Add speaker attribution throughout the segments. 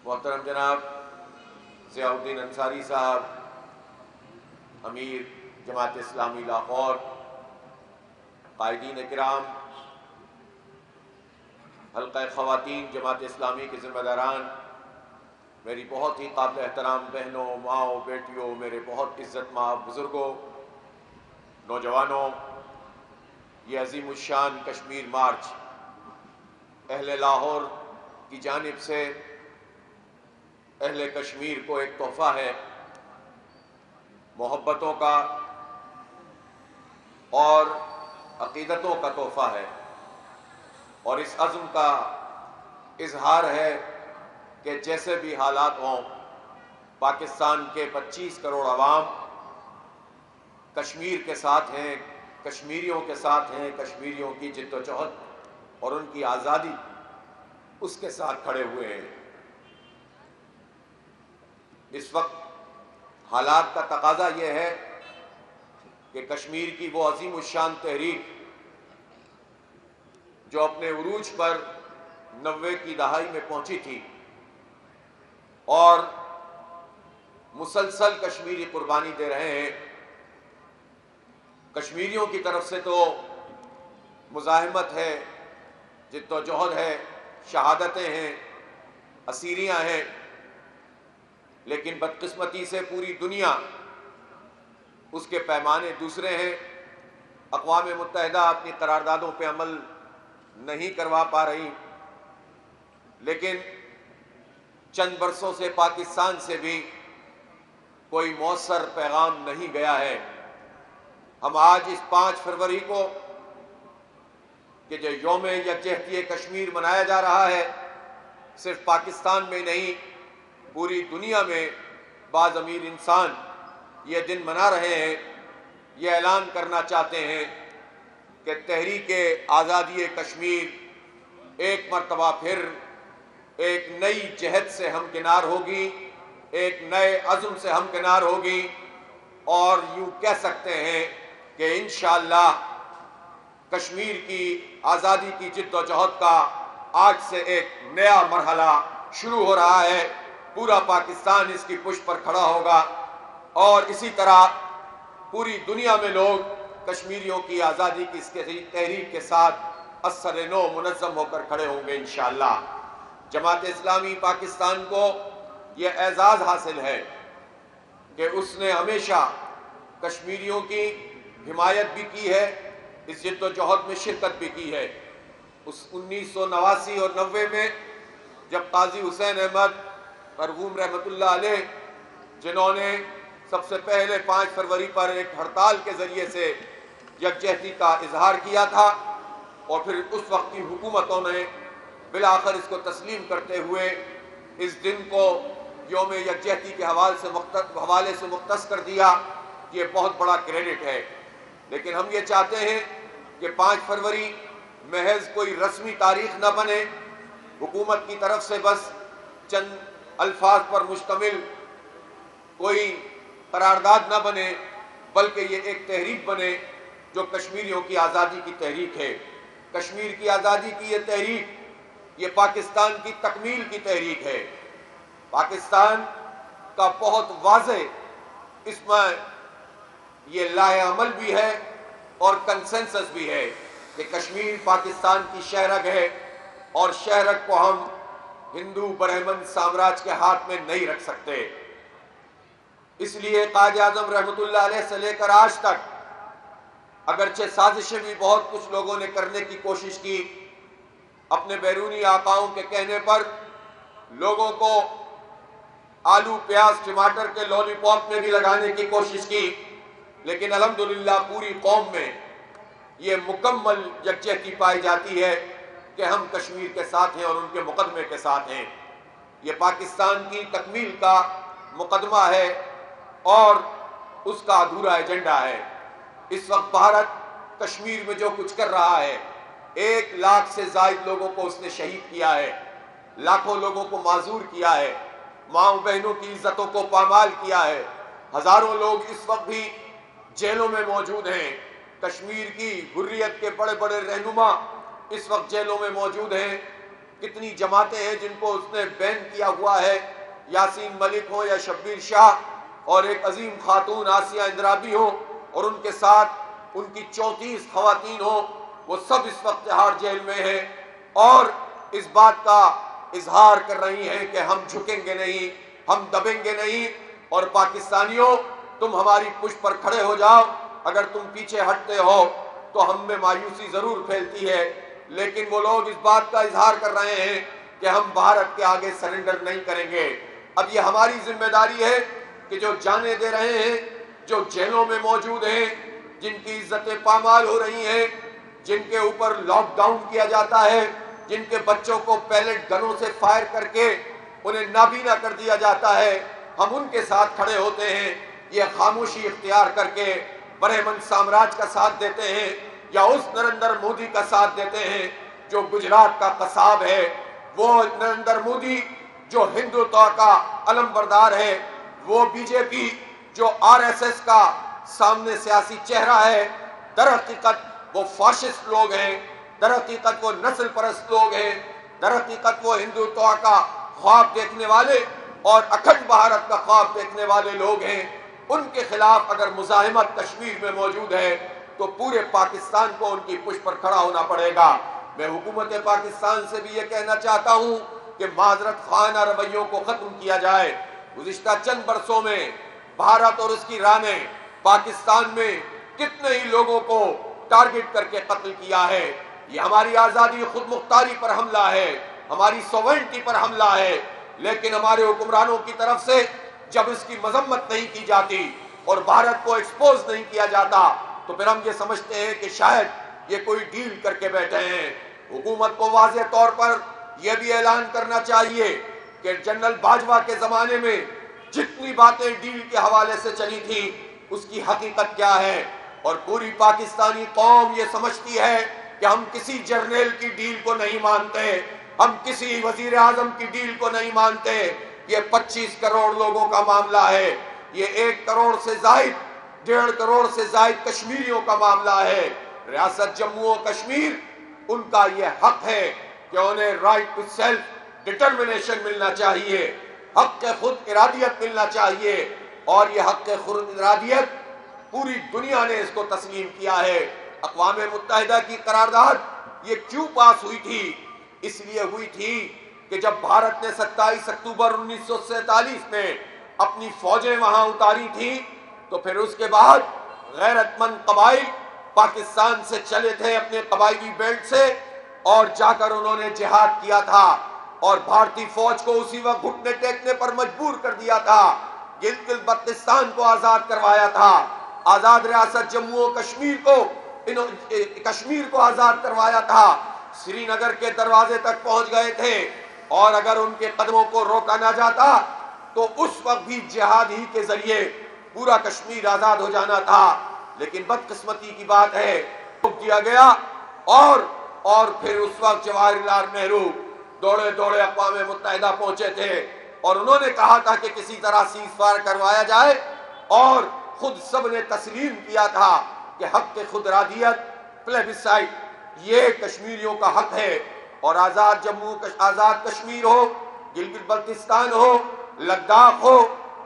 Speaker 1: محترم جناب ضیاء الدین انصاری صاحب، امیر جماعت اسلامی لاہور، قائدین کرام، حلقہ خواتین جماعت اسلامی کے ذمہ داران، میری بہت ہی قابل احترام بہنوں، ماؤں، بیٹیوں، میرے بہت عزت مآب بزرگوں، نوجوانوں، یہ عظیم الشان کشمیر مارچ اہل لاہور کی جانب سے اہل کشمیر کو ایک تحفہ ہے، محبتوں کا اور عقیدتوں کا تحفہ ہے، اور اس عزم کا اظہار ہے کہ جیسے بھی حالات ہوں، پاکستان کے 25 کروڑ عوام کشمیر کے ساتھ ہیں، کشمیریوں کے ساتھ ہیں، کشمیریوں کی جد و جہد اور ان کی آزادی اس کے ساتھ کھڑے ہوئے ہیں۔ اس وقت حالات کا تقاضا یہ ہے کہ کشمیر کی وہ عظیم الشان تحریک جو اپنے عروج پر 90 کی دہائی میں پہنچی تھی اور مسلسل کشمیری قربانی دے رہے ہیں، کشمیریوں کی طرف سے تو مزاحمت ہے، جد و جہد ہے، شہادتیں ہیں، اسیریاں ہیں، لیکن بدقسمتی سے پوری دنیا اس کے پیمانے دوسرے ہیں۔ اقوام متحدہ اپنی قراردادوں پہ عمل نہیں کروا پا رہی، لیکن چند برسوں سے پاکستان سے بھی کوئی مؤثر پیغام نہیں گیا ہے۔ ہم آج اس 5 فروری کو کہ جو یوم یکجہتی کشمیر منایا جا رہا ہے، صرف پاکستان میں نہیں پوری دنیا میں بعض امیر انسان یہ دن منا رہے ہیں، یہ اعلان کرنا چاہتے ہیں کہ تحریک آزادی کشمیر ایک مرتبہ پھر ایک نئی جہد سے ہمکنار ہوگی، ایک نئے عزم سے ہمکنار ہوگی، اور یوں کہہ سکتے ہیں کہ انشاءاللہ کشمیر کی آزادی کی جد و جہد کا آج سے ایک نیا مرحلہ شروع ہو رہا ہے۔ پورا پاکستان اس کی پشت پر کھڑا ہوگا، اور اسی طرح پوری دنیا میں لوگ کشمیریوں کی آزادی کی اس تحریک کے ساتھ اثر نو منظم ہو کر کھڑے ہوں گے انشاءاللہ۔ جماعت اسلامی پاکستان کو یہ اعزاز حاصل ہے کہ اس نے ہمیشہ کشمیریوں کی حمایت بھی کی ہے، اس جد و جہد میں شرکت بھی کی ہے۔ اس 1989 اور 90 میں جب قاضی حسین احمد مرحوم رحمت اللہ علیہ، جنہوں نے سب سے پہلے 5 فروری پر ایک ہڑتال کے ذریعے سے یکجہتی کا اظہار کیا تھا، اور پھر اس وقت کی حکومتوں نے بالآخر اس کو تسلیم کرتے ہوئے اس دن کو یوم یکجہتی کے حوالے سے مختص کر دیا، یہ بہت بڑا کریڈٹ ہے۔ لیکن ہم یہ چاہتے ہیں کہ 5 فروری محض کوئی رسمی تاریخ نہ بنے، حکومت کی طرف سے بس چند الفاظ پر مشتمل کوئی قرارداد نہ بنے، بلکہ یہ ایک تحریک بنے جو کشمیریوں کی آزادی کی تحریک ہے۔ کشمیر کی آزادی کی یہ تحریک، یہ پاکستان کی تکمیل کی تحریک ہے۔ پاکستان کا بہت واضح اس میں یہ لائحہ عمل بھی ہے اور کنسنسس بھی ہے کہ کشمیر پاکستان کی شہرگ ہے، اور شہرگ کو ہم ہندو برہمن سامراج کے ہاتھ میں نہیں رکھ سکتے۔ اس لیے قائد اعظم رحمت اللہ علیہ سے لے کر آج تک اگرچہ سازشیں بھی بہت کچھ لوگوں نے کرنے کی کوشش کی، اپنے بیرونی آقاؤں کے کہنے پر لوگوں کو آلو پیاز ٹماٹر کے لولی پاپ میں بھی لگانے کی کوشش کی، لیکن الحمدللہ پوری قوم میں یہ مکمل یکجہتی پائی جاتی ہے کہ ہم کشمیر کے ساتھ ہیں اور ان کے مقدمے کے ساتھ ہیں۔ یہ پاکستان کی تکمیل کا مقدمہ ہے اور اس کا ادھورا ایجنڈا ہے۔ اس وقت بھارت کشمیر میں جو کچھ کر رہا ہے، 1 لاکھ سے زائد لوگوں کو اس نے شہید کیا ہے، لاکھوں لوگوں کو معذور کیا ہے، ماؤں بہنوں کی عزتوں کو پامال کیا ہے، ہزاروں لوگ اس وقت بھی جیلوں میں موجود ہیں، کشمیر کی حریت کے بڑے بڑے رہنما اس وقت جیلوں میں موجود ہیں، کتنی جماعتیں ہیں جن کو اس نے بین کیا ہوا ہے، یاسین ملک ہو یا شبیر شاہ اور ایک عظیم خاتون آسیہ اندرابی ہو اور ان کے ساتھ ان کی 34 خواتین ہوں، وہ سب اس وقت تہاڑ جیل میں ہیں اور اس بات کا اظہار کر رہی ہیں کہ ہم جھکیں گے نہیں، ہم دبیں گے نہیں، اور پاکستانیوں تم ہماری پشت پر کھڑے ہو جاؤ، اگر تم پیچھے ہٹتے ہو تو ہم میں مایوسی ضرور پھیلتی ہے، لیکن وہ لوگ اس بات کا اظہار کر رہے ہیں کہ ہم بھارت کے آگے سرنڈر نہیں کریں گے۔ اب یہ ہماری ذمہ داری ہے کہ جو جانیں دے رہے ہیں، جو جیلوں میں موجود ہیں، جن کی عزتیں پامال ہو رہی ہیں، جن کے اوپر لاک ڈاؤن کیا جاتا ہے، جن کے بچوں کو پیلٹ گنوں سے فائر کر کے انہیں نابینا کر دیا جاتا ہے، ہم ان کے ساتھ کھڑے ہوتے ہیں، یہ خاموشی اختیار کر کے برہمن سامراج کا ساتھ دیتے ہیں یا اس نریندر مودی کا ساتھ دیتے ہیں جو گجرات کا قصاب ہے، وہ نریندر مودی جو ہندوتوا کا علم بردار ہے، وہ بی جے پی جو آر ایس ایس کا سامنے سیاسی چہرہ ہے، در حقیقت وہ فاشسٹ لوگ ہیں، در حقیقت وہ نسل پرست لوگ ہیں، در حقیقت وہ ہندوتوا کا خواب دیکھنے والے اور اکھنڈ بھارت کا خواب دیکھنے والے لوگ ہیں۔ ان کے خلاف اگر مزاحمت کشمیر میں موجود ہے تو پورے پاکستان کو ان کی پشت پر کھڑا ہونا پڑے گا۔ میں حکومت پاکستان سے بھی یہ کہنا چاہتا ہوں کہ معذرت خانہ رویوں کو ختم کیا جائے۔ گزشتہ چند برسوں میں بھارت اور اس کی رانیں پاکستان میں کتنے ہی لوگوں کو ٹارگٹ کر کے قتل کیا ہے۔ یہ ہماری آزادی خود مختاری پر حملہ ہے، ہماری سوورنٹی پر حملہ ہے، لیکن ہمارے حکمرانوں کی طرف سے جب اس کی مذمت نہیں کی جاتی اور بھارت کو ایکسپوز نہیں کیا جاتا تو پھر ہم یہ سمجھتے ہیں کہ شاید یہ کوئی ڈیل کر کے بیٹھے ہیں۔ حکومت کو واضح طور پر یہ بھی اعلان کرنا چاہیے کہ جنرل باجوہ کے زمانے میں جتنی باتیں ڈیل کے حوالے سے چلی تھیں اس کی حقیقت کیا ہے، اور پوری پاکستانی قوم یہ سمجھتی ہے کہ ہم کسی جرنیل کی ڈیل کو نہیں مانتے، ہم کسی وزیر اعظم کی ڈیل کو نہیں مانتے۔ یہ 25 کروڑ لوگوں کا معاملہ ہے، یہ 1 کروڑ سے زائد 1.5 کروڑ سے زائد کشمیریوں کا معاملہ ہے۔ ریاست جموں و کشمیر ان کا یہ حق ہے کہ انہیں رائٹ ٹو سیلف ڈٹرمنیشن ملنا چاہیے، حق خود ارادیت ملنا چاہیے، اور یہ حق خود ارادیت پوری دنیا نے اس کو تسلیم کیا ہے۔ اقوام متحدہ کی قرارداد یہ کیوں پاس ہوئی تھی؟ اس لیے ہوئی تھی کہ جب بھارت نے 27 اکتوبر 1947 میں اپنی فوجیں وہاں اتاری تھیں تو پھر اس کے بعد غیرت مند قبائل پاکستان سے چلے تھے اپنے قبائلی بیلٹ سے اور جا کر انہوں نے جہاد کیا تھا اور بھارتی فوج کو اسی وقت گھٹنے ٹیکنے پر مجبور کر دیا تھا، گلگت بلتستان کو آزاد کروایا تھا، آزاد ریاست جموں و کشمیر کو آزاد کروایا تھا، سری نگر کے دروازے تک پہنچ گئے تھے، اور اگر ان کے قدموں کو روکا نہ جاتا تو اس وقت بھی جہاد ہی کے ذریعے پورا کشمیر آزاد ہو جانا تھا۔ لیکن بدقسمتی کی بات ہے روک دیا گیا، اور پھر اس وقت جواہر لال نہرو دوڑے دوڑے اقوام متحدہ پہنچے تھے اور انہوں نے کہا تھا کہ کسی طرح سیز فائر کروایا جائے، اور خود سب نے تسلیم کیا تھا کہ حق خود ارادیت پلیبسائٹ یہ کشمیریوں کا حق ہے، اور آزاد کشمیر ہو، گلگت بلتستان ہو، لداخ ہو،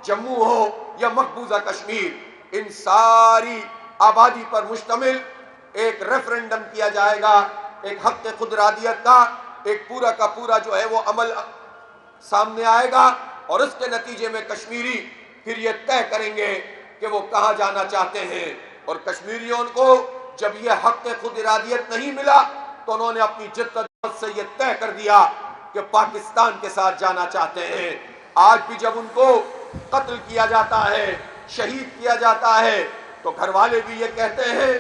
Speaker 1: جموں ہو یا مقبوضہ کشمیر، ان ساری آبادی پر مشتمل ایک ریفرنڈم کیا جائے گا، ایک حق خود ارادیت کا ایک پورا کا پورا جو ہے وہ عمل سامنے آئے گا، اور اس کے نتیجے میں کشمیری پھر یہ طے کریں گے کہ وہ کہاں جانا چاہتے ہیں۔ اور کشمیریوں کو جب یہ حق خود ارادیت نہیں ملا تو انہوں نے اپنی جدت سے یہ طے کر دیا کہ پاکستان کے ساتھ جانا چاہتے ہیں۔ آج بھی جب ان کو قتل کیا جاتا ہے، شہید کیا جاتا ہے، تو گھر والے بھی یہ کہتے ہیں،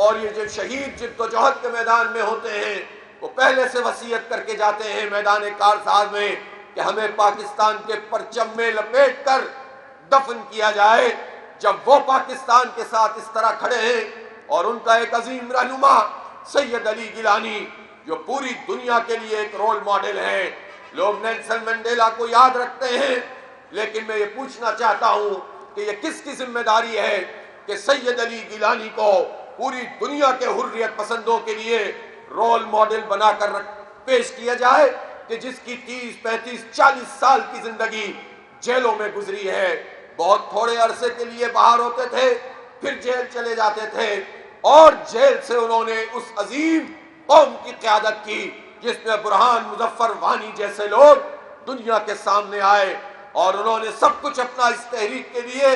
Speaker 1: اور یہ جو شہید جد و جہد کے میدان میں ہوتے ہیں وہ پہلے سے وصیت کر کے جاتے ہیں میدان کارساز میں کہ ہمیں پاکستان کے پرچم میں لپیٹ کر دفن کیا جائے۔ جب وہ پاکستان کے ساتھ اس طرح کھڑے ہیں، اور ان کا ایک عظیم رہنما سید علی گیلانی جو پوری دنیا کے لیے ایک رول ماڈل ہیں، لوگ نیلسن منڈیلا کو یاد رکھتے ہیں، لیکن میں یہ پوچھنا چاہتا ہوں کہ یہ کس کی ذمہ داری ہے کہ سید علی گیلانی کو پوری دنیا کے حریت پسندوں کے لیے رول ماڈل بنا کر پیش کیا جائے؟ کہ جس کی 30 35 40 سال کی زندگی جیلوں میں گزری ہے، بہت تھوڑے عرصے کے لیے باہر ہوتے تھے، پھر جیل چلے جاتے تھے، اور جیل سے انہوں نے اس عظیم قوم کی قیادت کی جس میں برہان مظفر وانی جیسے لوگ دنیا کے سامنے آئے، اور انہوں نے سب کچھ اپنا اس تحریک کے لیے،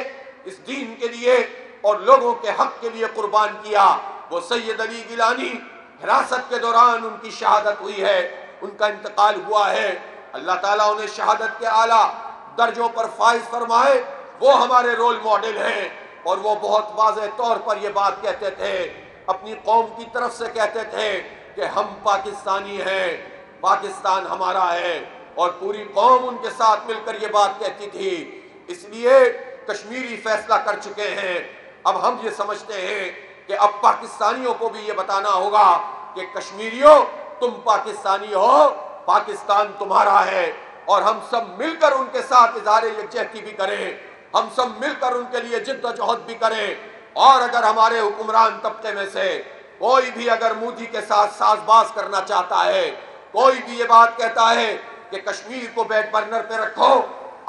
Speaker 1: اس دین کے لیے اور لوگوں کے حق کے لیے قربان کیا۔ وہ سید علی گیلانی حراست کے دوران ان کی شہادت ہوئی ہے، ان کا انتقال ہوا ہے۔ اللہ تعالیٰ انہیں شہادت کے اعلیٰ درجوں پر فائز فرمائے۔ وہ ہمارے رول ماڈل ہیں، اور وہ بہت واضح طور پر یہ بات کہتے تھے، اپنی قوم کی طرف سے کہتے تھے کہ ہم پاکستانی ہیں، پاکستان ہمارا ہے، اور پوری قوم ان کے ساتھ مل کر یہ بات کہتی تھی۔ اس لیے کشمیری فیصلہ کر چکے ہیں۔ اب ہم یہ سمجھتے ہیں کہ اب پاکستانیوں کو بھی یہ بتانا ہوگا کہ کشمیریوں تم پاکستانی ہو، پاکستان تمہارا ہے، اور ہم سب مل کر ان کے ساتھ اظہار یکجہتی بھی کریں، ہم سب مل کر ان کے لیے جد و جہد بھی کریں۔ اور اگر ہمارے حکمران طبقے میں سے کوئی بھی اگر مودی کے ساتھ ساز باز کرنا چاہتا ہے، کوئی بھی یہ بات کہتا ہے کہ کشمیر کو بیک برنر پہ رکھو،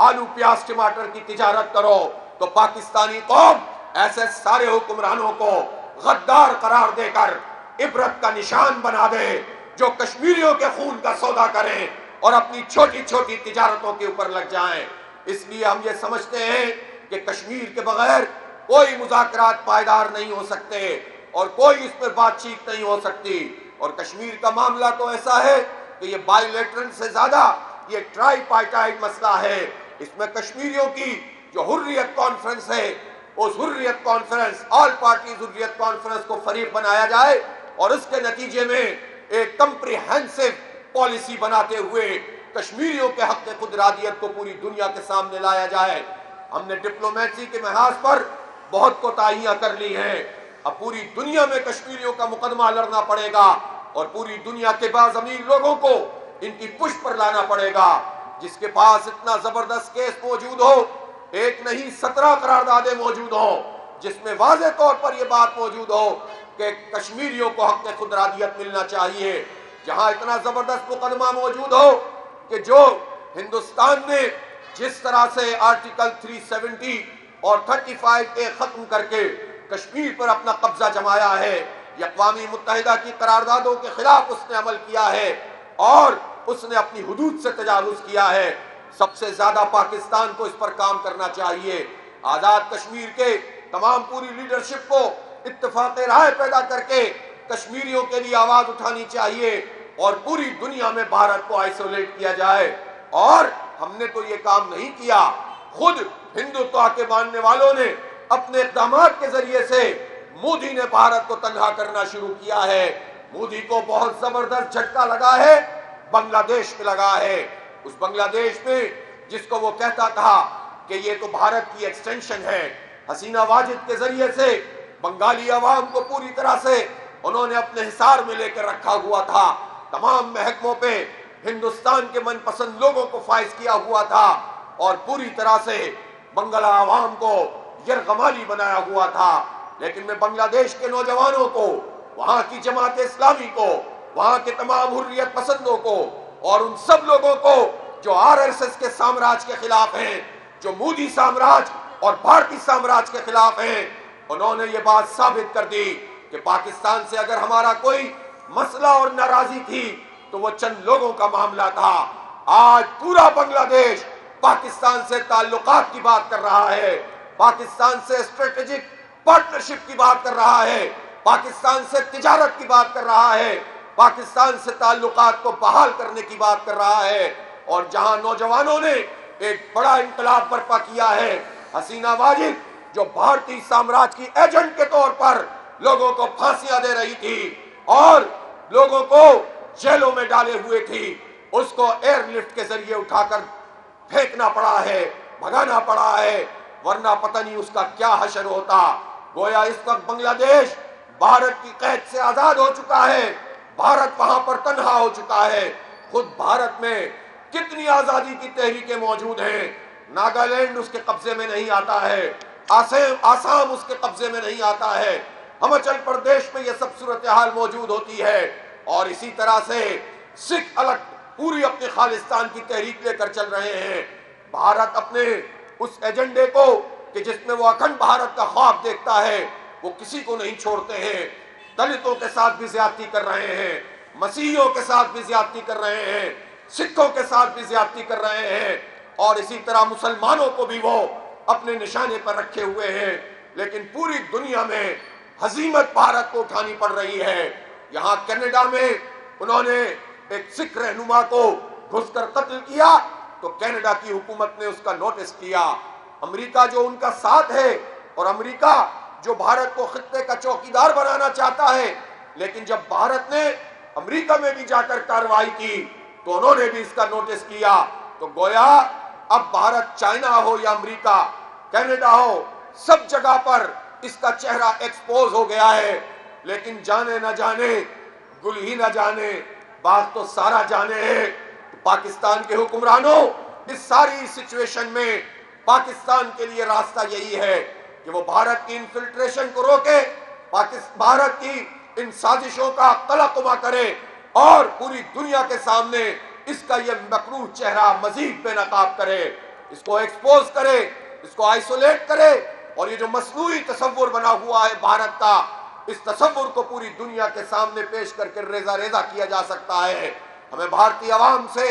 Speaker 1: آلو پیاز ٹماٹر کی تجارت کرو، تو پاکستانی قوم ایسے سارے حکمرانوں کو غدار قرار دے کر عبرت کا نشان بنا دے جو کشمیریوں کے خون کا سودا کریں اور اپنی چھوٹی چھوٹی تجارتوں کے اوپر لگ جائیں۔ اس لیے ہم یہ سمجھتے ہیں کہ کشمیر کے بغیر کوئی مذاکرات پائیدار نہیں ہو سکتے، اور کوئی اس پر بات چیت نہیں ہو سکتی۔ اور کشمیر کا معاملہ تو ایسا ہے کہ یہ بائی لیٹرل سے زیادہ یہ ٹرائی پارٹائٹ مسئلہ ہے۔ اس میں کشمیریوں کی جو حریت کانفرنس ہے، اس حریت کانفرنس، آل پارٹیز حریت کانفرنس کو فریق بنایا جائے، اور اس کے نتیجے میں ایک کمپریہنسو پالیسی بناتے ہوئے کشمیریوں کے حق خود ارادیت کو پوری دنیا کے سامنے لایا جائے۔ ہم نے ڈپلومیسی کے محاذ پر بہت کوتاہیاں کر لی ہیں، اب پوری دنیا میں کشمیریوں کا مقدمہ لڑنا پڑے گا، اور پوری دنیا کے بعض امیر لوگوں کو ان کی پشت پر لانا پڑے گا۔ جس کے پاس اتنا زبردست کیس موجود ہو، ایک نہیں 17 قراردادیں موجود ہوں، جس میں واضح طور پر یہ بات موجود ہو کہ کشمیریوں کو حق خود ارادیت ملنا چاہیے، جہاں اتنا زبردست مقدمہ موجود ہو کہ جو ہندوستان نے جس طرح سے آرٹیکل 370 اور 35A ختم کر کے کشمیر پر اپنا قبضہ جمایا ہے، اقوام متحدہ کی قراردادوں کے خلاف اس نے عمل کیا ہے، اور اس نے اپنی حدود سے تجاوز کیا ہے، سب سے زیادہ پاکستان کو اس پر کام کرنا چاہیے۔ آزاد کشمیر کے تمام پوری لیڈرشپ کو اتفاق رائے پیدا کر کے کشمیریوں کے لیے آواز اٹھانی چاہیے، اور پوری دنیا میں بھارت کو آئسولیٹ کیا جائے۔ اور ہم نے تو یہ کام نہیں کیا، خود ہندوتوا کے ماننے والوں نے اپنے اقدامات کے ذریعے سے مودی نے بھارت کو تنہا کرنا شروع کیا ہے۔ مودی کو بہت زبردست جھٹکا لگا ہے، بنگلہ دیش میں لگا ہے۔ اس بنگلہ دیش میں جس کو وہ کہتا تھا کہ یہ تو بھارت کی ایکسٹینشن ہے، حسینہ واجد کے ذریعے سے بنگالی عوام کو پوری طرح سے انہوں نے اپنے حصار میں لے کر رکھا ہوا تھا، تمام محکموں پہ ہندوستان کے من پسند لوگوں کو فائز کیا ہوا تھا، اور پوری طرح سے بنگلہ عوام کو یرغمالی بنایا ہوا تھا۔ لیکن میں بنگلہ دیش کے نوجوانوں کو، وہاں کی جماعت اسلامی کو، وہاں کے تمام حریت پسندوں کو، اور ان سب لوگوں کو جو RSS کے سامراج کے خلاف ہیں، جو مودی سامراج اور بھارتی سامراج کے خلاف ہیں، انہوں نے یہ بات ثابت کر دی کہ پاکستان سے اگر ہمارا کوئی مسئلہ اور ناراضی تھی تو وہ چند لوگوں کا معاملہ تھا۔ آج پورا بنگلہ دیش پاکستان سے تعلقات کی بات کر رہا ہے، پاکستان سے اسٹریٹجک پارٹنرشپ کی بات کر رہا ہے، پاکستان سے تجارت کی بات کر رہا ہے، پاکستان سے تعلقات کو بحال کرنے کی بات کر رہا ہے۔ اور جہاں نوجوانوں نے ایک بڑا انقلاب برپا کیا ہے، حسینہ واجد جو بھارتی سامراج کی ایجنٹ کے طور پر لوگوں کو پھانسیاں دے رہی تھی اور لوگوں کو جیلوں میں ڈالے ہوئے تھی، اس کو ایئر لفٹ کے ذریعے اٹھا کر پھینکنا پڑا ہے، بھگانا پڑا ہے، ورنہ پتہ نہیں اس کا کیا حشر ہوتا۔ گویا اس وقت بنگلہ دیش بھارت کی قید سے آزاد ہو چکا ہے، بھارت وہاں پر تنہا ہو چکا ہے۔ خود بھارت میں کتنی آزادی کی تحریکیں موجود ہیں، ناگالینڈ اس کے قبضے میں نہیں آتا ہے، آسام اس کے قبضے میں نہیں آتا ہے، ہماچل پردیش میں یہ سب صورتحال موجود ہوتی ہے۔ اور اسی طرح سے سکھ الگ پوری اپنے خالستان کی تحریک لے کر چل رہے ہیں۔ بھارت اپنے اس ایجنڈے کو کہ جس میں وہ اکھنڈ بھارت کا خواب دیکھتا ہے وہ کسی کو نہیں چھوڑتے ہیں۔ دلتوں کے ساتھ بھی زیادتی کر رہے ہیں، مسیحیوں کے ساتھ بھی زیادتی کر رہے ہیں، سکھوں کے ساتھ بھی زیادتی کر رہے ہیں، اور اسی طرح مسلمانوں کو بھی وہ اپنے نشانے پر رکھے ہوئے ہیں۔ لیکن پوری دنیا میں ہزیمت بھارت کو اٹھانی پڑ رہی ہے۔ یہاں کینیڈا میں انہوں نے ایک سکھ رہنما کو گھس کر قتل کیا تو کینیڈا کی حکومت نے اس کا نوٹس کیا۔ امریکہ جو ان کا ساتھ ہے، اور امریکہ جو بھارت کو خطے کا چوکیدار بنانا چاہتا ہے، لیکن جب بھارت نے امریکہ میں بھی جا کر کارروائی کی تو انہوں نے بھی اس کا نوٹس کیا۔ تو گویا اب بھارت چائنا ہو یا امریکہ، کینیڈا ہو، سب جگہ پر اس کا چہرہ ایکسپوز ہو گیا ہے۔ لیکن جانے نہ جانے، گل ہی نہ جانے، باغ تو سارا جانے ہے۔ پاکستان کے حکمرانوں اس ساری سچویشن میں پاکستان کے لیے راستہ یہی ہے کہ وہ بھارت کی انفلٹریشن کو روکے، بھارت کی ان سازشوں کا قلقمہ کرے، اور پوری دنیا کے سامنے اس کا یہ مکروہ چہرہ مزید بے نقاب کرے، اس کو ایکسپوز کرے، اس کو آئسولیٹ کرے، اور یہ جو مصنوعی تصور بنا ہوا ہے بھارت کا، اس تصور کو پوری دنیا کے سامنے پیش کر کے ریزہ ریزہ کیا جا سکتا ہے۔ ہمیں بھارتی عوام سے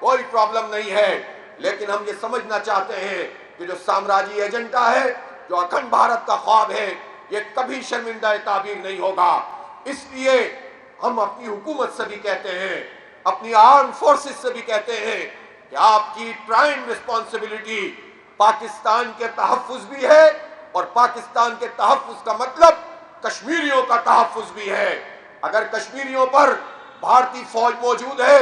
Speaker 1: کوئی پرابلم نہیں ہے، لیکن ہم یہ سمجھنا چاہتے ہیں کہ جو سامراجی ایجنڈا ہے، جو اکھنڈ بھارت کا خواب ہے، یہ کبھی شرمندہ تعبیر نہیں ہوگا۔ اس لیے ہم اپنی حکومت سے بھی کہتے ہیں، اپنی آرم فورسز سے بھی کہتے ہیں کہ آپ کی پرائم ریسپانسبلٹی پاکستان کے تحفظ بھی ہے، اور پاکستان کے تحفظ کا مطلب کشمیریوں کا تحفظ بھی ہے۔ اگر کشمیریوں پر بھارتی فوج موجود ہے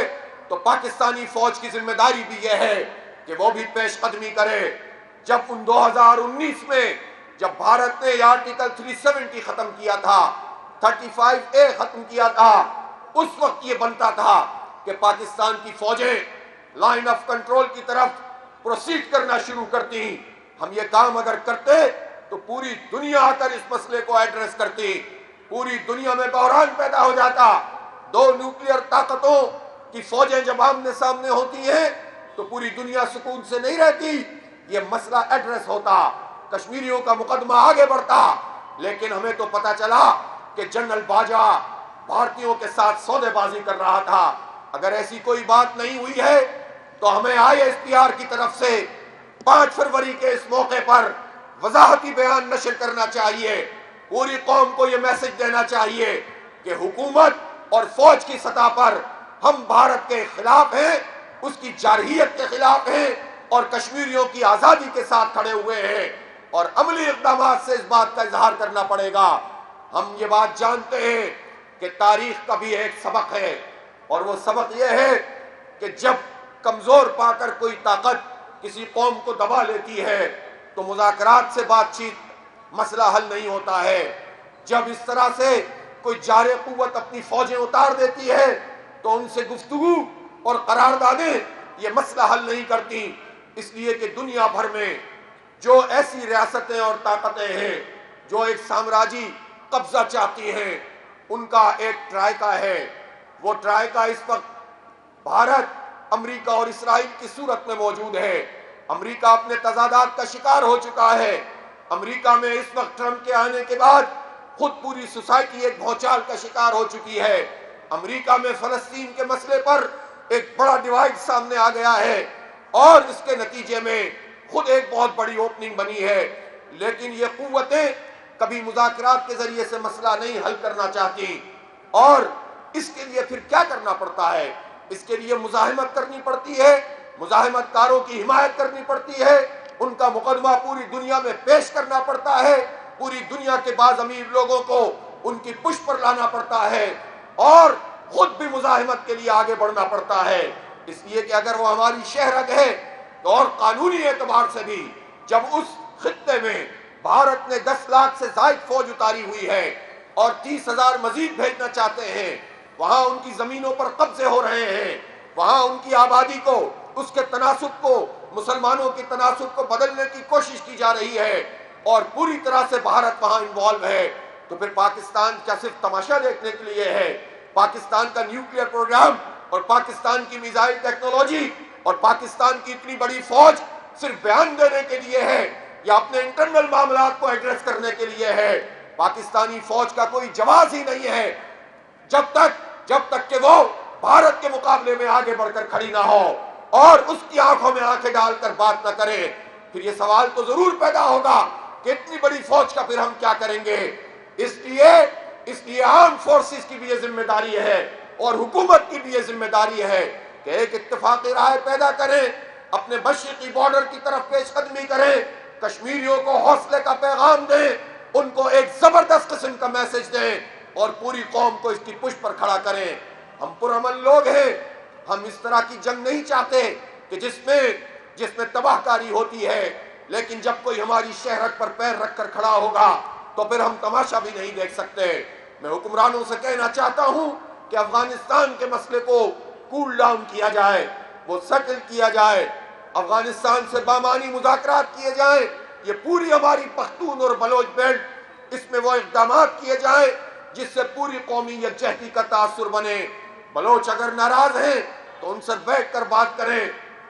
Speaker 1: تو پاکستانی فوج کی ذمہ داری بھی یہ ہے کہ وہ بھی پیش قدمی کرے۔ جب 2019 میں جب بھارت نے آرٹیکل 370 ختم کیا تھا، 35A ختم کیا تھا، اس وقت یہ بنتا تھا کہ پاکستان کی فوجیں لائن آف کنٹرول کی طرف پروسیڈ کرنا شروع کرتی۔ ہم یہ کام اگر کرتے تو پوری دنیا آ کر اس مسئلے کو ایڈریس کرتی، پوری دنیا میں بحران پیدا ہو جاتا۔ دو نیوکلیئر طاقتوں کی فوجیں جب آمنے سامنے ہوتی ہیں تو پوری دنیا سکون سے نہیں رہتی، یہ مسئلہ ایڈریس ہوتا، کشمیریوں کا مقدمہ آگے بڑھتا۔ لیکن ہمیں تو پتا چلا کہ جنرل باجوہ بھارتیوں کے ساتھ سودے بازی کر رہا تھا۔ اگر ایسی کوئی بات نہیں ہوئی ہے تو ہمیں ISPR کی طرف سے 5 فروری کے اس موقع پر وضاحتی بیان نشر کرنا چاہیے، پوری قوم کو یہ میسج دینا چاہیے کہ حکومت اور فوج کی سطح پر ہم بھارت کے خلاف ہیں، اس کی جارحیت کے خلاف ہیں، اور کشمیریوں کی آزادی کے ساتھ کھڑے ہوئے ہیں، اور عملی اقدامات سے اس بات کا اظہار کرنا پڑے گا۔ ہم یہ بات جانتے ہیں کہ تاریخ کا بھی ایک سبق ہے، اور وہ سبق یہ ہے کہ جب کمزور پا کر کوئی طاقت کسی قوم کو دبا لیتی ہے تو مذاکرات سے بات چیت مسئلہ حل نہیں ہوتا ہے۔ جب اس طرح سے کوئی جارح قوت اپنی فوجیں اتار دیتی ہے تو ان سے گفتگو اور قراردادیں یہ مسئلہ حل نہیں کرتی، اس لیے کہ دنیا بھر میں جو ایسی ریاستیں اور طاقتیں ہیں جو ایک سامراجی قبضہ چاہتی ہیں، ان کا ایک ٹرائیکا ہے۔ وہ ٹرائیکا اس وقت بھارت، امریکہ اور اسرائیل کی صورت میں موجود ہے۔ امریکہ اپنے تضادات کا شکار ہو چکا ہے۔ امریکہ میں اس وقت ٹرمپ کے آنے کے بعد خود پوری سوسائٹی ایک بھونچال کا شکار ہو چکی ہے۔ امریکہ میں فلسطین کے مسئلے پر ایک بڑا ڈیوائیڈ سامنے آ گیا ہے، اور اس کے نتیجے میں خود ایک بہت بڑی اوپننگ بنی ہے۔ لیکن یہ قوتیں کبھی مذاکرات کے ذریعے سے مسئلہ نہیں حل کرنا چاہتی، اور اس کے لیے پھر کیا کرنا پڑتا ہے؟ اس کے لیے مزاحمت کرنی پڑتی ہے، مزاحمت کاروں کی حمایت کرنی پڑتی ہے، ان کا مقدمہ پوری دنیا میں پیش کرنا پڑتا ہے، پوری دنیا کے بعض امیر لوگوں کو ان کی پش پر لانا پڑتا ہے، اور خود بھی مزاحمت کے لیے آگے بڑھنا پڑتا ہے۔ اس لیے کہ اگر وہ ہماری شہرت ہے تو اور قانونی اعتبار سے بھی جب اس خطے میں بھارت نے 10 لاکھ سے زائد فوج اتاری ہوئی ہے اور 30,000 مزید بھیجنا چاہتے ہیں، وہاں ان کی زمینوں پر قبضے ہو رہے ہیں، وہاں ان کی آبادی کو، اس کے تناسب کو، مسلمانوں کی تناسب کو بدلنے کی کوشش کی جا رہی ہے، اور پوری طرح سے بھارت وہاں انوالو ہے، تو پھر پاکستان کیا صرف تماشا دیکھنے کے لیے ہے؟ پاکستان کا نیوکلیئر پروگرام اور پاکستان کی میزائل ٹیکنالوجی اور پاکستان کی اتنی بڑی فوج صرف بیان دینے کے لیے ہے یا اپنے انٹرنل معاملات کو ایڈریس کرنے کے لیے ہے؟ پاکستانی فوج کا کوئی جواز ہی نہیں ہے جب تک کہ وہ بھارت کے مقابلے میں آگے بڑھ کر کھڑی نہ ہو اور اس کی آنکھوں میں آنکھیں ڈال کر بات نہ کرے۔ پھر یہ سوال تو ضرور پیدا ہوگا کہ اتنی بڑی فوج کا پھر ہم کیا کریں گے؟ اس لیے آرم فورسز کی بھی یہ ذمہ داری ہے اور حکومت کی بھی یہ ذمہ داری ہے کہ ایک اتفاقی رائے پیدا کریں، اپنے مشرقی بارڈر کی طرف پیش قدمی کریں، کشمیریوں کو حوصلے کا پیغام دیں، ان کو ایک زبردست قسم کا میسج دیں اور پوری قوم کو اس کی پشت پر کھڑا کریں۔ ہم پرامن لوگ ہیں، ہم اس طرح کی جنگ نہیں چاہتے کہ جس میں تباہ کاری ہوتی ہے، لیکن جب کوئی ہماری شہرت پر پیر رکھ کر کھڑا ہوگا تو پھر ہم تماشا بھی نہیں دیکھ سکتے۔ میں حکمرانوں سے کہنا چاہتا ہوں کہ افغانستان کے مسئلے کو کول ڈاؤن کیا جائے، وہ سیٹل کیا جائے، افغانستان سے بامعنی مذاکرات کیے جائیں، یہ پوری ہماری پختون اور بلوچ بیلٹ، اس میں وہ اقدامات کیے جائیں جس سے پوری قومی یکجہتی کا تاثر بنے۔ بلوچ اگر ناراض ہیں تو ان سے بیٹھ کر بات کریں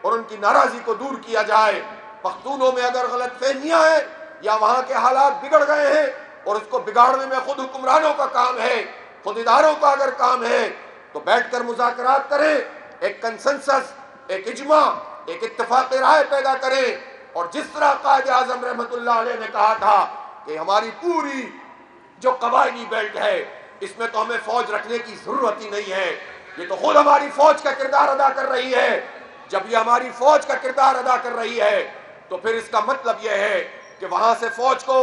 Speaker 1: اور ان کی ناراضی کو دور کیا جائے۔ پختونوں میں اگر غلط فہمیاں ہیں یا وہاں کے حالات بگڑ گئے ہیں اور اس کو بگاڑنے میں خود حکمرانوں کا کام ہے، خود اداروں کا اگر کام ہے تو بیٹھ کر مذاکرات کریں، ایک کنسنسس، ایک اجماع، ایک اتفاق رائے پیدا کریں، اور جس طرح قائد اعظم رحمت اللہ علیہ نے کہا تھا کہ ہماری پوری جو قبائلی بیلٹ ہے اس میں تو ہمیں فوج رکھنے کی ضرورت ہی نہیں ہے، یہ تو خود ہماری فوج کا کردار ادا کر رہی ہے۔ جب یہ ہماری فوج کا کردار ادا کر رہی ہے تو پھر اس کا مطلب یہ ہے کہ وہاں سے فوج کو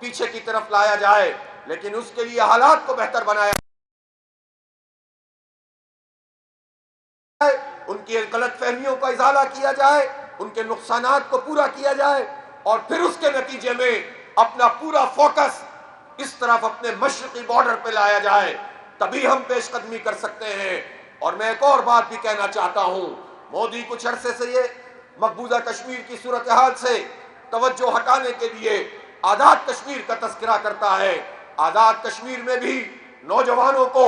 Speaker 1: پیچھے کی طرف لایا جائے، لیکن اس کے لیے حالات کو بہتر بنایا جائے، ان کی غلط فہمیوں کا ازالہ کیا جائے، ان کے نقصانات کو پورا کیا جائے، اور پھر اس کے نتیجے میں اپنا پورا فوکس اس طرف اپنے مشرقی بارڈر پہ لایا جائے، تبھی ہم پیش قدمی کر سکتے ہیں۔ اور میں ایک اور بات بھی کہنا چاہتا ہوں، مودی کچھ عرصے سے یہ مقبوضہ کشمیر کی صورتحال سے توجہ ہٹانے کے لیے آزاد کشمیر کا تذکرہ کرتا ہے۔ آزاد کشمیر میں بھی نوجوانوں کو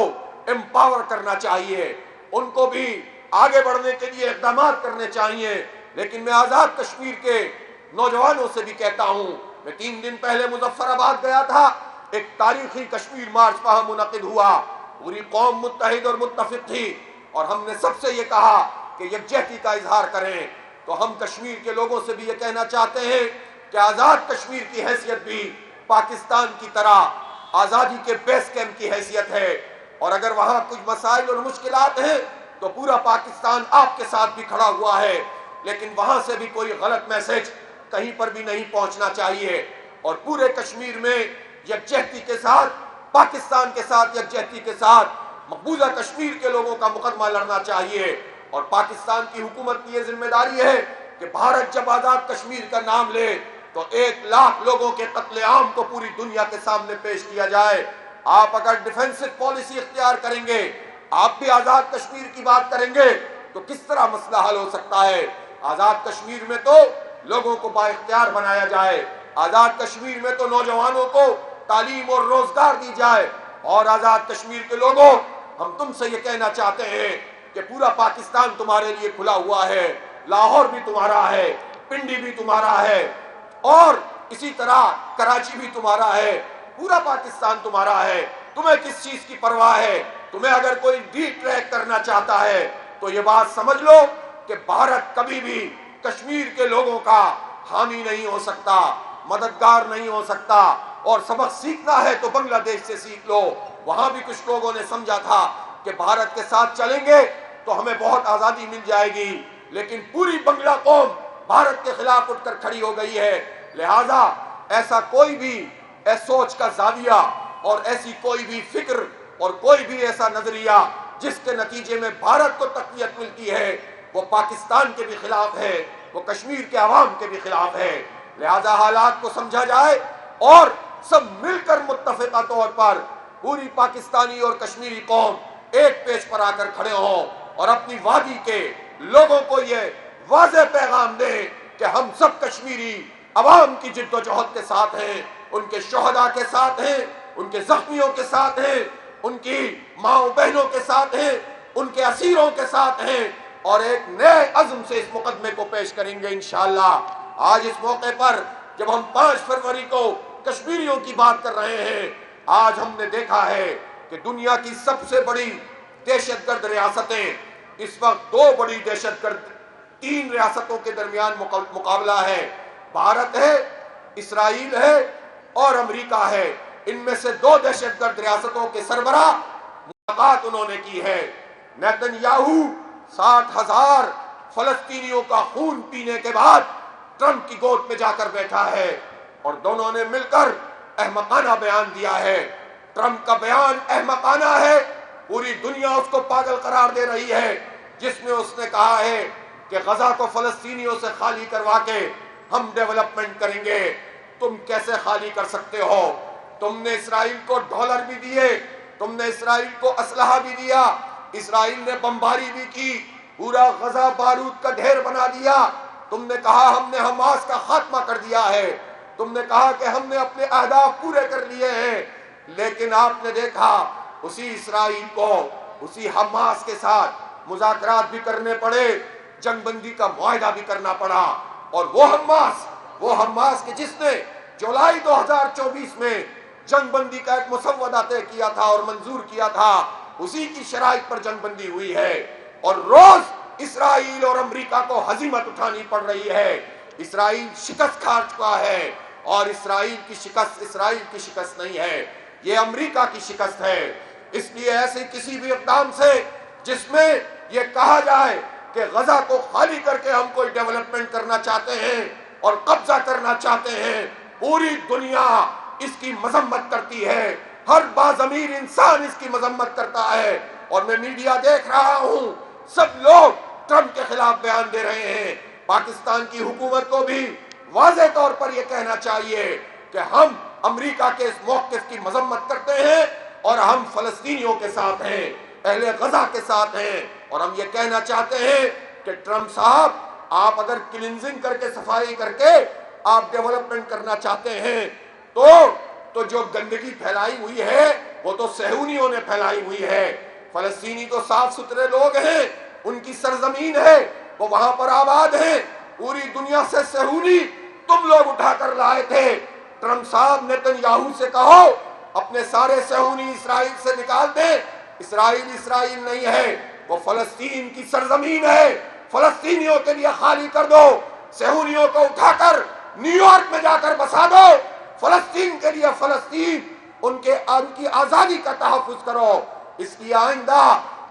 Speaker 1: امپاور کرنا چاہیے، ان کو بھی آگے بڑھنے کے لیے اقدامات کرنے چاہیے، لیکن میں آزاد کشمیر کے نوجوانوں سے بھی کہتا ہوں، میں 3 دن پہلے مظفر آباد گیا تھا، ایک تاریخی کشمیر مارچ وہاں منعقد ہوا، پوری قوم متحد اور متفق تھی، اور ہم نے سب سے یہ کہا کہ یکجہتی کا اظہار کریں۔ تو ہم کشمیر کے لوگوں سے بھی یہ کہنا چاہتے ہیں کہ آزاد کشمیر کی حیثیت بھی پاکستان کی طرح آزادی کے بیس کیمپ کی حیثیت ہے، اور اگر وہاں کچھ مسائل اور مشکلات ہیں تو پورا پاکستان آپ کے ساتھ بھی کھڑا ہوا ہے، لیکن وہاں سے بھی کوئی غلط میسج کہیں پر بھی نہیں پہنچنا چاہیے، اور پورے کشمیر میں یکجہتی کے ساتھ، پاکستان کے ساتھ یکجہتی کے ساتھ مقبوضہ کشمیر کے لوگوں کا مقدمہ لڑنا چاہیے۔ اور پاکستان کی حکومت کی یہ ذمہ داری ہے کہ بھارت جب آزاد کشمیر کا نام لے تو 1 لاکھ لوگوں کے قتل عام کو پوری دنیا کے سامنے پیش کیا جائے۔ آپ اگر ڈیفنسو پالیسی اختیار کریں گے، آپ بھی آزاد کشمیر کی بات کریں گے، تو کس طرح مسئلہ حل ہو سکتا ہے؟ آزاد کشمیر میں تو لوگوں کو با اختیار بنایا جائے، آزاد کشمیر میں تو نوجوانوں کو تعلیم اور روزگار دی جائے، اور آزاد کشمیر کے لوگوں، ہم تم سے یہ کہنا چاہتے ہیں کہ پورا پاکستان تمہارے لیے کھلا ہوا ہے، لاہور بھی تمہارا ہے، پنڈی بھی تمہارا ہے، اور اسی طرح کراچی بھی تمہارا ہے، پورا پاکستان تمہارا ہے۔ تمہیں کس چیز کی پرواہ ہے؟ تمہیں اگر کوئی ڈی ٹریک کرنا چاہتا ہے تو یہ بات سمجھ لو کہ بھارت کبھی بھی کشمیر کے لوگوں کا حامی نہیں ہو سکتا، مددگار نہیں ہو سکتا، اور سبق سیکھنا ہے تو بنگلہ دیش سے سیکھ لو۔ وہاں بھی کچھ لوگوں نے سمجھا تھا کہ بھارت کے ساتھ چلیں گے تو ہمیں بہت آزادی مل جائے گی، لیکن پوری بنگلہ قوم بھارت کے خلاف اٹھ کر کھڑی ہو گئی ہے۔ لہٰذا ایسا کوئی بھی سوچ کا زاویہ اور ایسی کوئی بھی فکر اور کوئی بھی ایسا نظریہ جس کے نتیجے میں بھارت کو تقویت ملتی ہے، وہ پاکستان کے بھی خلاف ہے، وہ کشمیر کے عوام کے بھی خلاف ہے۔ لہذا حالات کو سمجھا جائے اور سب مل کر متفقہ طور پر پوری پاکستانی اور کشمیری قوم ایک پیج پر آ کر کھڑے ہوں اور اپنی وادی کے لوگوں کو یہ واضح پیغام دیں کہ ہم سب کشمیری عوام کی جد و جہد کے ساتھ ہیں، ان کے شہداء کے ساتھ ہیں، ان کے زخمیوں کے ساتھ ہیں، ان کی ماں بہنوں کے ساتھ ہیں، ان کے اسیروں کے ساتھ ہیں اور ایک نئے عزم سے اس مقدمے کو پیش کریں گے انشاءاللہ۔ آج اس موقع پر جب ہم 5 فروری کو کشمیریوں کی بات کر رہے ہیں، آج ہم نے دیکھا ہے کہ دنیا کی سب سے بڑی دہشت گرد ریاستیں اس وقت 2 بڑی دہشت گرد 3 ریاستوں کے درمیان مقابلہ ہے، بھارت ہے، اسرائیل ہے اور امریکہ ہے۔ ان میں سے 2 دہشت گرد ریاستوں کے سربراہ ملاقات انہوں نے کی ہے۔ نیتن یاہو 60,000 فلسطینیوں کا خون پینے کے بعد ٹرمپ کی گود پہ جا کر بیٹھا ہے اور دونوں نے مل کر احمقانہ بیان دیا ہے۔ ٹرمپ کا بیان احمقانہ ہے، پوری دنیا اس کو پاگل قرار دے رہی ہے، جس میں اس نے کہا ہے کہ غزہ کو فلسطینیوں سے خالی کروا کے ہم ڈیولپمنٹ کریں گے۔ تم کیسے خالی کر سکتے ہو؟ تم نے اسرائیل کو ڈالر بھی دیے، تم نے اسرائیل کو اسلحہ بھی دیا، اسرائیل نے بمباری بھی کی، پورا غزہ بارود کا ڈھیر بنا دیا۔ تم نے کہا ہم نے حماس کا خاتمہ کر دیا ہے، تم نے کہا کہ ہم نے اپنے اہداف پورے کر لیے ہیں، لیکن آپ نے دیکھا اسی اسرائیل کو اسی حماس کے ساتھ مذاکرات بھی کرنے پڑے، جنگ بندی کا معاہدہ بھی کرنا پڑا، اور وہ حماس کے جس نے جولائی 2024 میں جنگ بندی کا ایک مسودہ طے کیا تھا اور منظور کیا تھا، اسی کی شرائط پر جنگ بندی ہوئی ہے، اور روز اسرائیل اور امریکہ کو ہزیمت اٹھانی پڑ رہی ہے۔ اسرائیل شکست کھا چکا ہے، اور اسرائیل کی شکست نہیں ہے، یہ امریکہ کی شکست ہے۔ اس لیے ایسے کسی بھی اقدام سے جس میں یہ کہا جائے کہ غزہ کو خالی کر کے ہم کوئی ڈیولپمنٹ کرنا چاہتے ہیں اور قبضہ کرنا چاہتے ہیں، پوری دنیا اس کی مذمت کرتی ہے، ہر باضمیر انسان اس کی مذمت کرتا ہے، اور میں میڈیا دیکھ رہا ہوں سب لوگ ٹرمپ کے خلاف بیان دے رہے ہیں۔ پاکستان کی حکومت کو بھی واضح طور پر یہ کہنا چاہیے کہ ہم امریکہ کے اس موقف کی مذمت کرتے ہیں اور ہم فلسطینیوں کے ساتھ ہیں، اہل غزہ کے ساتھ ہیں، اور ہم یہ کہنا چاہتے ہیں کہ ٹرمپ صاحب آپ اگر کلینزنگ کر کے صفائی کر کے آپ ڈیولپمنٹ کرنا چاہتے ہیں تو جو گندگی پھیلائی ہوئی ہے وہ تو صہیونیوں نے پھیلائی ہوئی ہے۔ فلسطینی تو صاف ستھرے لوگ ہیں، ان کی سرزمین ہے، وہ وہاں پر آباد ہیں، پوری دنیا سے صہیونی تم لوگ اٹھا کر لائے تھے۔ ٹرمپ صاحب نیتن یاہو سے کہو اپنے سارے صہیونی اسرائیل سے نکال دیں، اسرائیل نہیں ہے، وہ فلسطین کی سرزمین ہے، فلسطینیوں کے لیے خالی کر دو، صہیونیوں کو اٹھا کر نیو یارک میں جا کر بسا دو، فلسطین کے لیے فلسطین ان کی آزادی کا تحفظ کرو۔ اس لیے آئندہ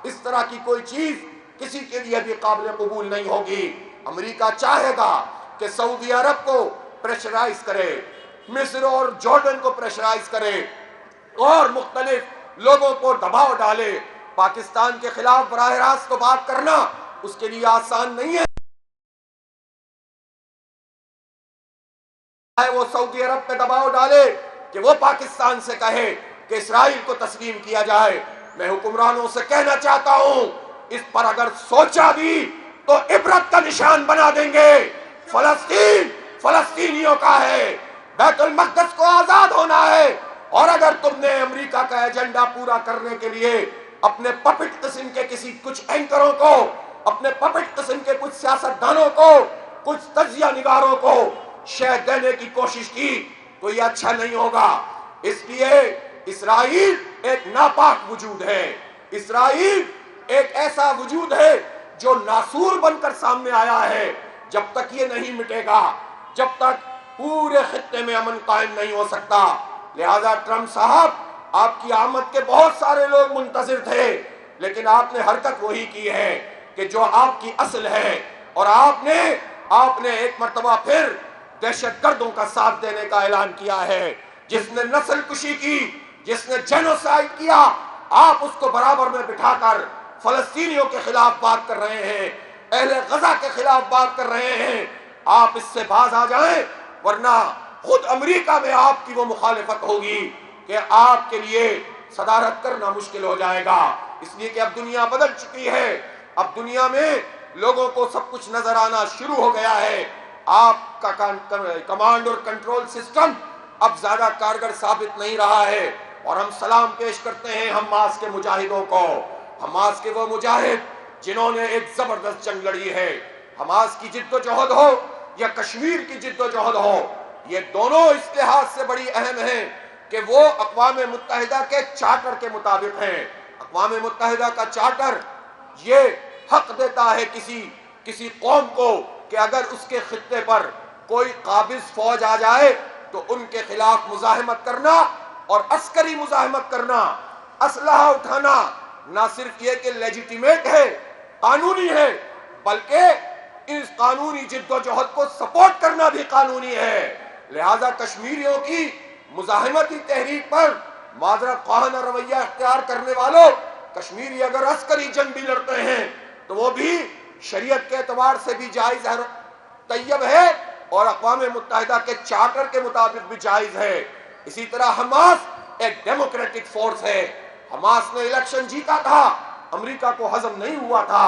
Speaker 1: اس طرح کی کوئی چیز کسی کے لیے بھی قابل قبول نہیں ہوگی۔ امریکہ چاہے گا کہ سعودی عرب کو پریشرائز کرے، مصر اور جارڈن کو پریشرائز کرے اور مختلف لوگوں کو دباؤ ڈالے۔ پاکستان کے خلاف براہ راست تو بات کرنا اس کے لیے آسان نہیں ہے۔ وہ سعودی عرب پہ دباؤ ڈالے کہ وہ پاکستان سے کہے کہ اسرائیل کو تسلیم کیا جائے۔ میں حکمرانوں سے کہنا چاہتا ہوں اس پر اگر سوچا بھی تو عبرت کا نشان بنا دیں گے۔ فلسطین فلسطینیوں کا ہے، بیت المقدس کو آزاد ہونا ہے، اور اگر تم نے امریکہ کا ایجنڈا پورا کرنے کے لیے اپنے پپٹ قسم کے کچھ اینکروں کو، اپنے پپٹ قسم کے کچھ سیاستدانوں کو، کچھ تجزیہ نگاروں کو شہ دینے کی کوشش کی تو یہ اچھا نہیں ہوگا۔ اس لیے اسرائیل ایک ناپاک وجود ہے، اسرائیل ایک ایسا وجود ہے جو ناسور بن کر سامنے آیا ہے۔ جب تک یہ نہیں مٹے گا، جب تک پورے خطے میں امن قائم نہیں ہو سکتا۔ لہذا ٹرمپ صاحب آپ کی آمد کے بہت سارے لوگ منتظر تھے، لیکن آپ نے حرکت وہی کی ہے کہ جو آپ کی اصل ہے، اور آپ نے ایک مرتبہ پھر دہشت گردوں کا ساتھ دینے کا اعلان کیا ہے۔ جس نے نسل کشی کی، جس نے جینوسائیڈ کیا، آپ اس کو برابر میں بٹھا کر فلسطینیوں کے خلاف بات کر رہے ہیں، اہل غزہ کے خلاف بات کر رہے ہیں۔ آپ اس سے باز آ جائیں، ورنہ خود امریکہ میں آپ کی وہ مخالفت ہوگی کہ آپ کے لیے صدارت کرنا مشکل ہو جائے گا۔ اس لیے کہ اب دنیا بدل چکی ہے، اب دنیا میں لوگوں کو سب کچھ نظر آنا شروع ہو گیا ہے۔ آپ کا کمانڈ اور کنٹرول سسٹم اب زیادہ کارگر ثابت نہیں رہا ہے، اور ہم سلام پیش کرتے ہیں حماس کے مجاہدوں کو، حماس کے وہ مجاہد جنہوں نے ایک زبردست جنگ لڑی ہے، حماس کی جد و جہد ہو یا کشمیر کی جد و جہد ہو، یہ دونوں اس لحاظ سے بڑی اہم ہیں کہ وہ اقوام متحدہ کے چارٹر کے مطابق ہیں۔ اقوام متحدہ کا چارٹر یہ حق دیتا ہے کسی قوم کو کہ اگر اس کے خطے پر کوئی قابض فوج آ جائے تو ان کے خلاف مزاحمت کرنا اور عسکری مزاحمت کرنا، اسلحہ اٹھانا نہ صرف یہ کہ لیجیٹیمیٹ ہے، قانونی ہے، بلکہ اس قانونی جد و جہد کو سپورٹ کرنا بھی قانونی ہے۔ لہذا کشمیریوں کی مزاحمتی تحریک پر معذرت خواہانہ رویہ اختیار کرنے والوں، کشمیری اگر عسکری جنگ بھی لڑتے ہیں تو وہ بھی شریعت کے اعتبار سے بھی جائز ہے، طیب ہے، اور اقوام متحدہ کے چارٹر کے مطابق بھی جائز ہے۔ اسی طرح حماس ایک ڈیموکریٹک فورس ہے۔ حماس نے الیکشن جیتا تھا، امریکہ کو ہضم نہیں ہوا تھا،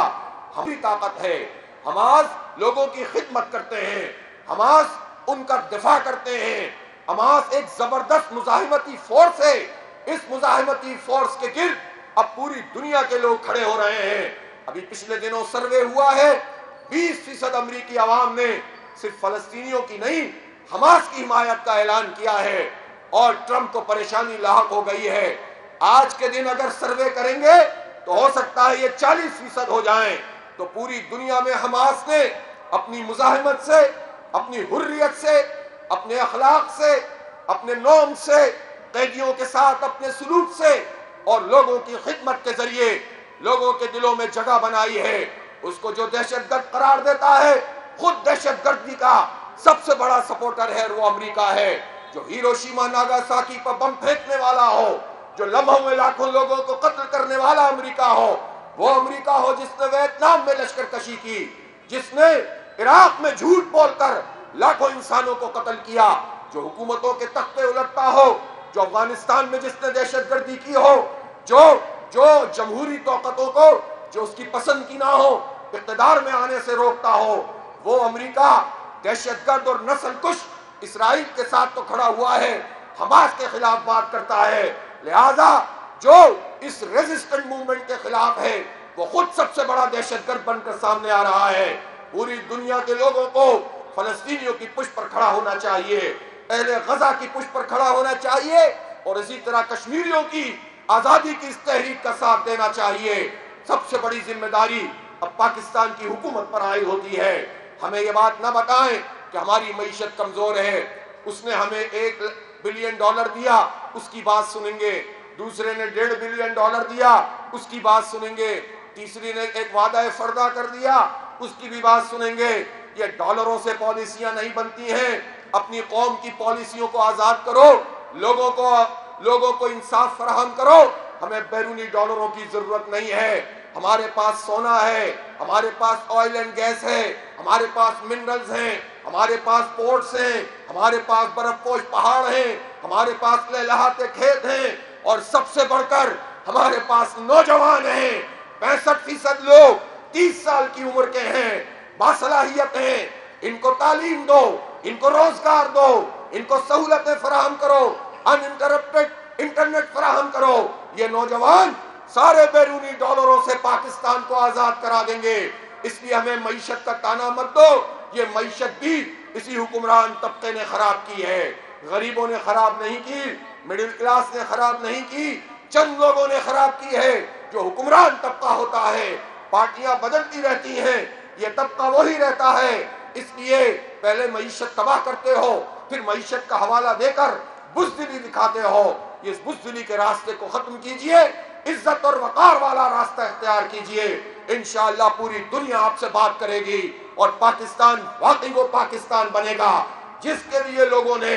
Speaker 1: ہماری طاقت ہے۔ حماس لوگوں کی خدمت کرتے ہیں، حماس ان کا دفاع کرتے ہیں، حماس ایک زبردست مزاحمتی فورس ہے۔ اس مزاحمتی فورس کے گرد اب پوری دنیا کے لوگ کھڑے ہو رہے ہیں۔ ابھی پچھلے دنوں سروے ہوا ہے، 20% امریکی عوام نے صرف فلسطینیوں کی نہیں حماس کی حمایت کا اعلان کیا ہے، اور ٹرمپ کو پریشانی لاحق ہو گئی ہے۔ آج کے دن اگر سروے کریں گے تو ہو سکتا ہے یہ 40% ہو جائیں۔ تو پوری دنیا میں حماس نے اپنی مزاحمت سے، اپنی حریت سے، اپنے اخلاق سے، اپنے نوم سے، قیدیوں کے ساتھ اپنے سلوک سے اور لوگوں کی خدمت کے ذریعے لوگوں کے دلوں میں جگہ بنائی ہے۔ اس کو جو دہشت گرد قرار دیتا ہے، خود دہشت گردی کا سب سے بڑا سپورٹر ہے وہ امریکہ ہے۔ جو ہیروشیما ناگاساکی پر بم پھینکنے والا ہو، جو لمحوں میں لاکھوں لوگوں کو قتل کرنے والا امریکہ ہو، وہ امریکہ ہو جس نے ویتنام میں لشکر کشی کی، جس نے عراق میں جھوٹ بول کر لاکھوں انسانوں کو قتل کیا، جو حکومتوں کے تختے الٹتا ہو، جو افغانستان میں جس نے دہشت گردی کی ہو، جو جمہوری طاقتوں کو جو اس کی پسند کی نہ ہو اقتدار میں آنے سے روکتا ہو، وہ امریکہ دہشت گرد اور نسل کش اسرائیل کے ساتھ تو کھڑا ہوا ہے، حماس کے خلاف بات کرتا ہے۔ لہذا جو اس ریزسٹنٹ موومنٹ کے خلاف ہے وہ خود سب سے بڑا دہشت گرد بن کر سامنے آ رہا ہے۔ پوری دنیا کے لوگوں کو فلسطینیوں کی پشت پر کھڑا ہونا چاہیے، اہل غزہ کی پشت پر کھڑا ہونا چاہیے، اور اسی طرح کشمیریوں کی آزادی کی اس تحریک کا ساتھ دینا چاہیے۔ سب سے بڑی ذمہ داری اب پاکستان کی حکومت پر عائد ہوتی ہے۔ ہمیں یہ بات نہ بتائیں کہ ہماری معیشت کمزور ہے، اس نے ہمیں $1 بلین دیا، اس کی بات سنیں گے، دوسرے نے $1.5 بلین دیا، اس کی بات سنیں گے، تیسری نے ایک وعدہ فردا کر دیا، اس کی بھی بات سنیں گے۔ یہ ڈالروں سے پالیسیاں نہیں بنتی ہیں۔ اپنی قوم کی پالیسیوں کو آزاد کرو، لوگوں کو انصاف فراہم کرو۔ ہمیں بیرونی ڈالروں کی ضرورت نہیں ہے۔ ہمارے پاس سونا ہے، ہمارے پاس آئل اینڈ گیس ہے، ہمارے پاس منرلز ہیں، ہمارے پاس پورٹس ہیں، ہمارے پاس برف پوش پہاڑ ہیں، ہمارے پاس لہلاتے کھیت ہیں، اور سب سے بڑھ کر ہمارے پاس نوجوان ہیں۔ 65% لوگ 30 سال کی عمر کے ہیں، باصلاحیت ہیں۔ ان کو تعلیم دو، ان کو روزگار دو، ان کو سہولتیں فراہم کرو، انٹرپٹڈ انٹرنیٹ فراہم کرو۔ یہ نوجوان سارے بیرونی ڈالروں سے پاکستان کو آزاد کرا دیں گے۔ اس لیے ہمیں معیشت کا تانا مت دو، یہ معیشت بھی اسی حکمران طبقے نے خراب کی ہے۔ غریبوں نے خراب نہیں کی، مڈل کلاس نے خراب نہیں کی، چند لوگوں نے خراب کی ہے۔ جو حکمران طبقہ ہوتا ہے، پارٹیاں بدلتی رہتی ہیں، یہ طبقہ وہی رہتا ہے۔ اس لیے پہلے معیشت تباہ کرتے ہو، پھر معیشت کا حوالہ دے کر بزدلی دکھاتے ہو۔ اس بزدلی کے راستے کو ختم کیجئے، عزت اور وقار والا راستہ اختیار کیجئے۔ انشاءاللہ پوری دنیا آپ سے بات کرے گی، اور پاکستان واقعی وہ پاکستان بنے گا جس کے لیے لوگوں نے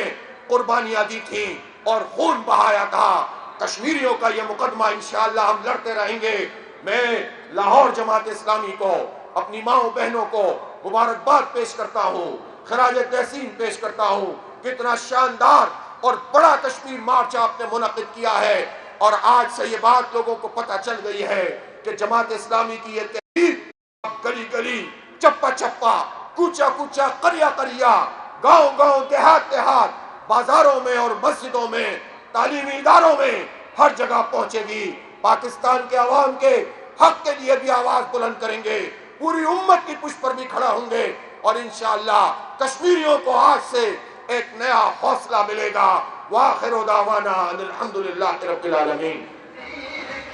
Speaker 1: قربانیاں دی تھیں اور خون بہایا تھا۔ کشمیریوں کا یہ مقدمہ انشاءاللہ ہم لڑتے رہیں گے۔ میں لاہور جماعت اسلامی کو، اپنی ماؤں بہنوں کو مبارکباد پیش کرتا ہوں، خراج تحسین پیش کرتا ہوں۔ کتنا شاندار اور بڑا کشمیر مارچ آپ نے منعقد کیا ہے، اور آج سے یہ بات لوگوں کو پتہ چل گئی ہے کہ جماعت اسلامی کی یہ تحریک گلی گلی، چپا چپا، کوچا کوچا، قریہ قریہ، گاؤں گاؤں، دیہات دیہات، بازاروں میں اور مسجدوں میں، تعلیمی اداروں میں، ہر جگہ پہنچے گی۔ پاکستان کے عوام کے حق کے لیے بھی آواز بلند کریں گے، پوری امت کی پشت پر بھی کھڑا ہوں گے، اور انشاءاللہ کشمیریوں کو آج سے ایک نیا حوصلہ ملے گا۔ وآخر دعوانا ان الحمدللہ رب العالمین۔